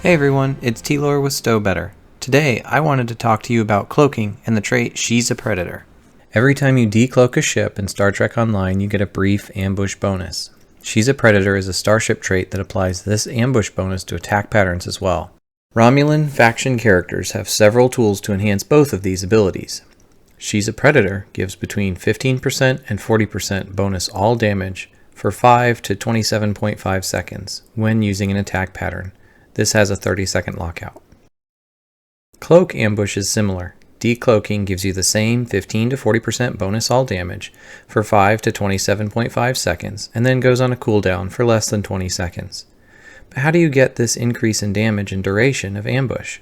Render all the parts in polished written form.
Hey everyone, it's T-Lore with Stow Better. Today, I wanted to talk to you about cloaking and the trait She's a Predator. Every time you decloak a ship in Star Trek Online, you get a brief ambush bonus. She's a Predator is a starship trait that applies this ambush bonus to attack patterns as well. Romulan faction characters have several tools to enhance both of these abilities. She's a Predator gives between 15% and 40% bonus all damage for 5 to 27.5 seconds when using an attack pattern. This has a 30-second lockout. Cloak ambush is similar. Decloaking gives you the same 15 to 40% bonus all damage for 5 to 27.5 seconds and then goes on a cooldown for less than 20 seconds. But how do you get this increase in damage and duration of ambush?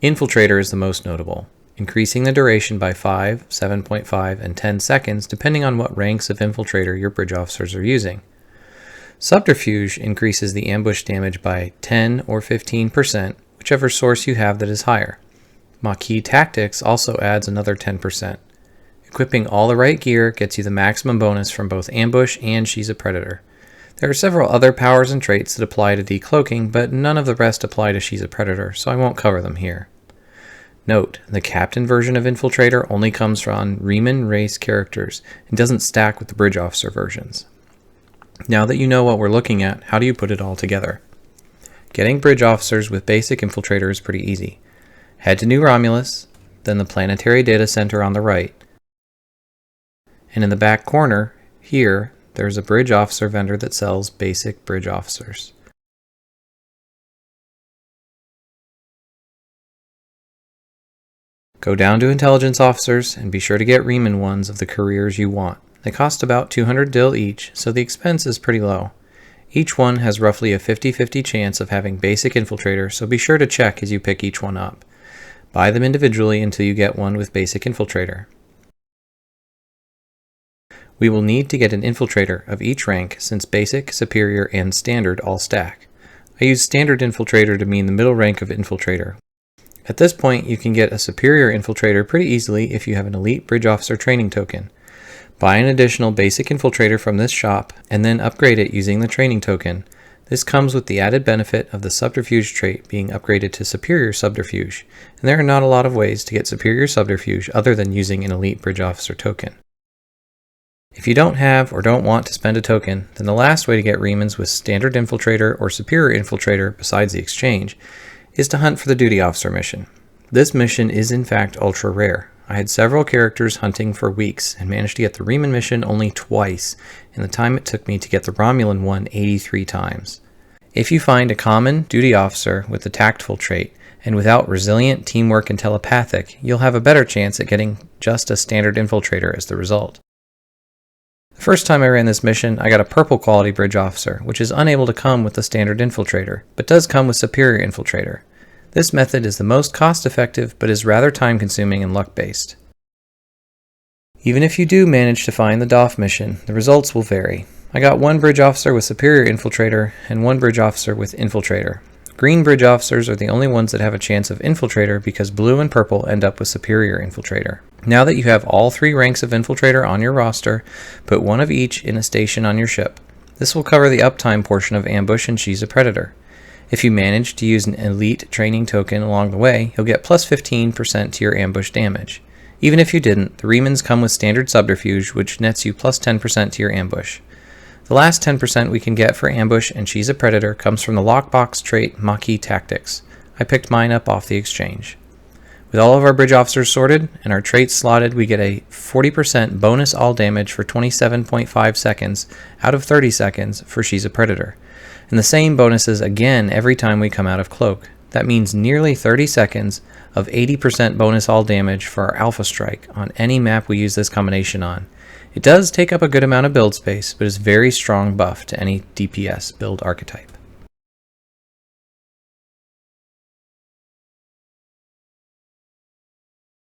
Infiltrator is the most notable, increasing the duration by 5, 7.5, and 10 seconds depending on what ranks of Infiltrator your bridge officers are using. Subterfuge increases the ambush damage by 10 or 15%, whichever source you have that is higher. Maquis Tactics also adds another 10%. Equipping all the right gear gets you the maximum bonus from both ambush and She's a Predator. There are several other powers and traits that apply to decloaking, but none of the rest apply to She's a Predator, so I won't cover them here. Note, the Captain version of Infiltrator only comes from Riemann race characters and doesn't stack with the bridge officer versions. Now that you know what we're looking at, how do you put it all together? Getting bridge officers with basic Infiltrator is pretty easy. Head to New Romulus, then the Planetary Data Center on the right. And in the back corner, here, there's a bridge officer vendor that sells basic bridge officers. Go down to Intelligence Officers and be sure to get Riemann ones of the careers you want. They cost about 200 dill each, so the expense is pretty low. Each one has roughly a 50-50 chance of having basic Infiltrator, so be sure to check as you pick each one up. Buy them individually until you get one with basic Infiltrator. We will need to get an Infiltrator of each rank since basic, superior, and standard all stack. I use standard Infiltrator to mean the middle rank of Infiltrator. At this point, you can get a superior Infiltrator pretty easily if you have an elite bridge officer training token. Buy an additional basic Infiltrator from this shop and then upgrade it using the training token. This comes with the added benefit of the Subterfuge trait being upgraded to Superior Subterfuge, and there are not a lot of ways to get Superior Subterfuge other than using an elite bridge officer token. If you don't have or don't want to spend a token, then the last way to get Riemanns with Standard Infiltrator or Superior Infiltrator besides the exchange is to hunt for the Duty Officer mission. This mission is in fact ultra rare. I had several characters hunting for weeks and managed to get the Riemann mission only twice in the time it took me to get the Romulan one 83 times. If you find a common duty officer with the tactful trait and without resilient, teamwork, and telepathic, you'll have a better chance at getting just a standard Infiltrator as the result. The first time I ran this mission, I got a purple quality bridge officer, which is unable to come with the standard Infiltrator, but does come with Superior Infiltrator. This method is the most cost-effective, but is rather time-consuming and luck-based. Even if you do manage to find the DOF mission, the results will vary. I got one bridge officer with Superior Infiltrator and one bridge officer with Infiltrator. Green bridge officers are the only ones that have a chance of Infiltrator because blue and purple end up with Superior Infiltrator. Now that you have all three ranks of Infiltrator on your roster, put one of each in a station on your ship. This will cover the uptime portion of Ambush and She's a Predator. If you manage to use an elite training token along the way, you'll get plus 15% to your ambush damage. Even if you didn't, the Riemanns come with standard subterfuge, which nets you plus 10% to your ambush. The last 10% we can get for ambush and She's a Predator comes from the lockbox trait Maquis Tactics. I picked mine up off the exchange. With all of our bridge officers sorted and our traits slotted, we get a 40% bonus all damage for 27.5 seconds out of 30 seconds for She's a Predator. And the same bonuses again every time we come out of Cloak. That means nearly 30 seconds of 80% bonus all damage for our Alpha Strike on any map we use this combination on. It does take up a good amount of build space, but is very strong buff to any DPS build archetype.